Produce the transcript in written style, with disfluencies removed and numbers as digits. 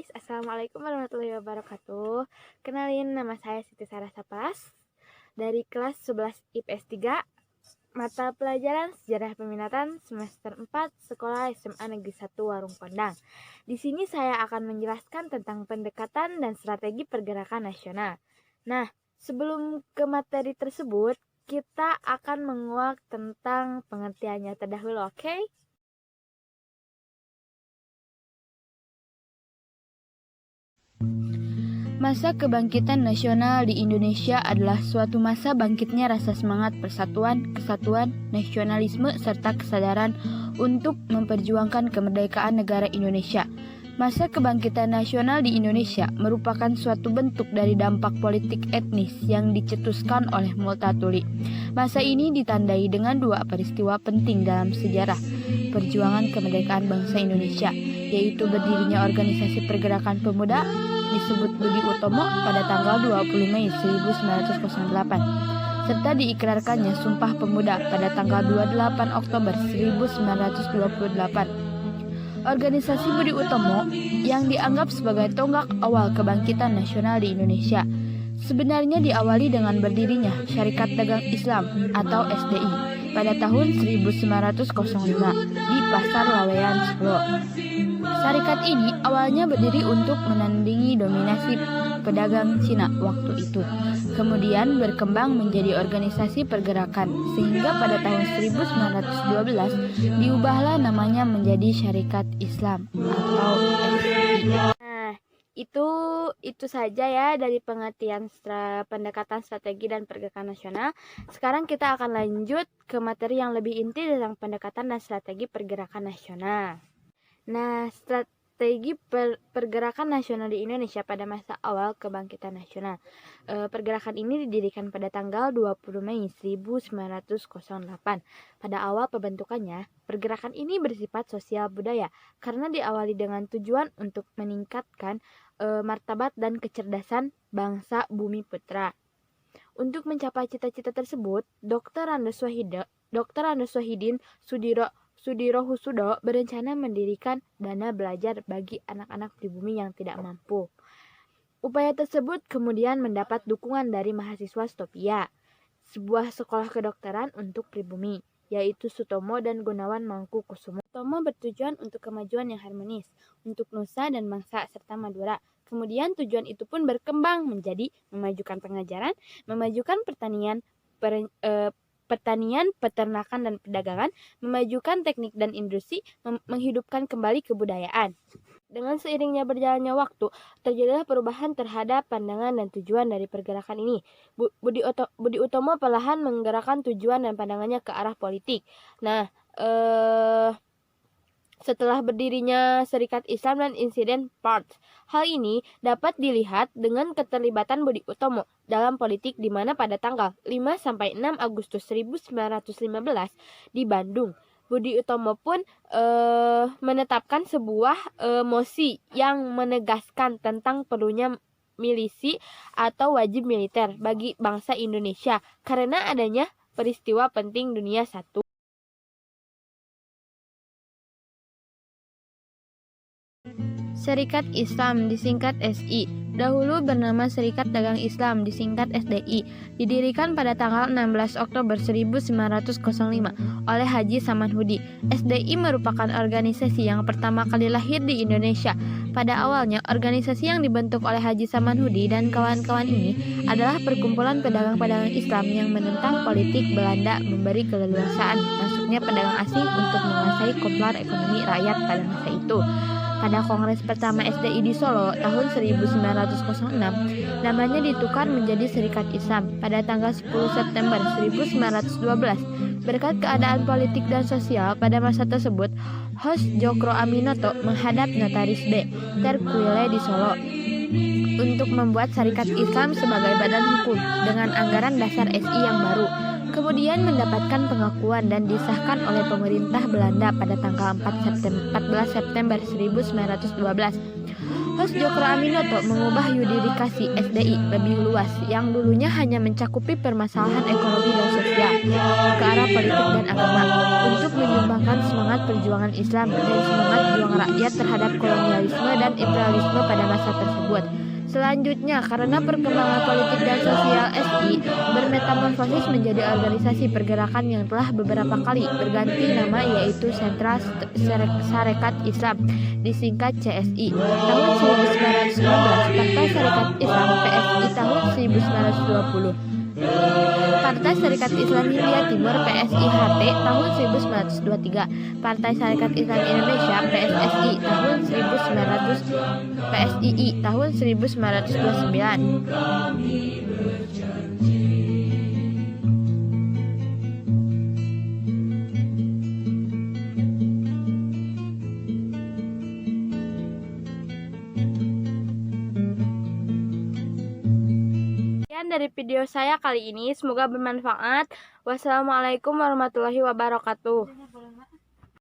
guys, Assalamualaikum warahmatullahi wabarakatuh. Kenalin, nama saya Siti Sarah Sapas dari kelas 11 IPS 3, mata pelajaran Sejarah Peminatan semester 4 Sekolah SMA Negeri 1 Warung Kondang. Di sini saya akan menjelaskan tentang pendekatan dan strategi pergerakan nasional. Nah, sebelum ke materi tersebut, kita akan menguak tentang pengertiannya terdahulu, oke? Masa kebangkitan nasional di Indonesia adalah suatu masa bangkitnya rasa semangat persatuan, kesatuan, nasionalisme, serta kesadaran untuk memperjuangkan kemerdekaan negara Indonesia. Masa kebangkitan nasional di Indonesia merupakan suatu bentuk dari dampak politik etnis yang dicetuskan oleh Multatuli. Masa ini ditandai dengan dua peristiwa penting dalam sejarah perjuangan kemerdekaan bangsa Indonesia, yaitu berdirinya organisasi pergerakan pemuda disebut Budi Utomo pada tanggal 20 Mei 1908, serta diikrarkannya Sumpah Pemuda pada tanggal 28 Oktober 1928. Organisasi Budi Utomo yang dianggap sebagai tonggak awal kebangkitan nasional di Indonesia sebenarnya diawali dengan berdirinya Syarikat Dagang Islam atau SDI pada tahun 1905 di Pasar Laweyan, Solo. Syarikat ini awalnya berdiri untuk menandingi dominasi pedagang Cina waktu itu. Kemudian berkembang menjadi organisasi pergerakan sehingga pada tahun 1912 diubahlah namanya menjadi Syarikat Islam atau SDI. Nah, itu saja ya dari pengertian pendekatan strategi dan pergerakan nasional. Sekarang kita akan lanjut ke materi yang lebih inti tentang pendekatan dan strategi pergerakan nasional. Nah, strategi pergerakan nasional di Indonesia pada masa awal kebangkitan nasional. Pergerakan ini didirikan pada tanggal 20 Mei 1908. Pada awal pembentukannya, pergerakan ini bersifat sosial budaya karena diawali dengan tujuan untuk meningkatkan martabat dan kecerdasan bangsa Bumi Putra. Untuk mencapai cita-cita tersebut, Dr. Andes Wahidin Sudirohusodo berencana mendirikan dana belajar bagi anak-anak pribumi yang tidak mampu. Upaya tersebut kemudian mendapat dukungan dari mahasiswa Stopia, sebuah sekolah kedokteran untuk pribumi, yaitu Sutomo dan Gunawan Mangkukusumo. Sutomo bertujuan untuk kemajuan yang harmonis untuk nusa dan bangsa serta Madura. Kemudian tujuan itu pun berkembang menjadi memajukan pengajaran, memajukan pertanian, peternakan dan perdagangan, memajukan teknik dan industri, menghidupkan kembali kebudayaan. Dengan seiringnya berjalannya waktu, terjadilah perubahan terhadap pandangan dan tujuan dari pergerakan ini. Budi Utomo perlahan menggerakkan tujuan dan pandangannya ke arah politik. Nah, setelah berdirinya Serikat Islam dan insiden Parts. Hal ini dapat dilihat dengan keterlibatan Budi Utomo dalam politik di mana pada tanggal 5-6 Agustus 1915 di Bandung, Budi Utomo pun menetapkan sebuah mosi yang menegaskan tentang perlunya milisi atau wajib militer bagi bangsa Indonesia karena adanya peristiwa penting dunia satu. Serikat Islam disingkat SI, dahulu bernama Serikat Dagang Islam disingkat SDI, didirikan pada tanggal 16 Oktober 1905 oleh Haji Samanhudi. SDI merupakan organisasi yang pertama kali lahir di Indonesia. Pada awalnya, organisasi yang dibentuk oleh Haji Samanhudi dan kawan-kawan ini adalah perkumpulan pedagang-pedagang Islam yang menentang politik Belanda memberi keleluasaan masuknya pedagang asing untuk menguasai koplar ekonomi rakyat pada masa itu. Pada Kongres pertama SDI di Solo tahun 1906, namanya ditukar menjadi Serikat Islam pada tanggal 10 September 1912. Berkat keadaan politik dan sosial pada masa tersebut, Hos Jokro Aminoto menghadap Notaris B. Terkuile di Solo untuk membuat Serikat Islam sebagai badan hukum dengan anggaran dasar SI yang baru. Kemudian mendapatkan pengakuan dan disahkan oleh pemerintah Belanda pada tanggal 14 September 1912. Hos Djoko Aminoto mengubah Yudikasi SDI lebih luas yang dulunya hanya mencakupi permasalahan ekonomi dan sosial ke arah politik dan agama untuk menyumbangkan semangat perjuangan Islam dan semangat juang rakyat terhadap kolonialisme dan imperialisme pada masa tersebut. Selanjutnya, karena perkembangan politik dan sosial SI bermetamorfosis menjadi organisasi pergerakan yang telah beberapa kali berganti nama yaitu Sentra Sarekat Islam, disingkat CSI, tahun 1919, Partai Sarekat Islam PSI tahun 1920. Partai Sarekat Islam Hindia Timur PSIHT tahun 1923, Partai Sarekat Islam Indonesia PSSI tahun 1900, PSII tahun 1929. Sekian dari video saya kali ini, semoga bermanfaat. Wassalamualaikum warahmatullahi wabarakatuh.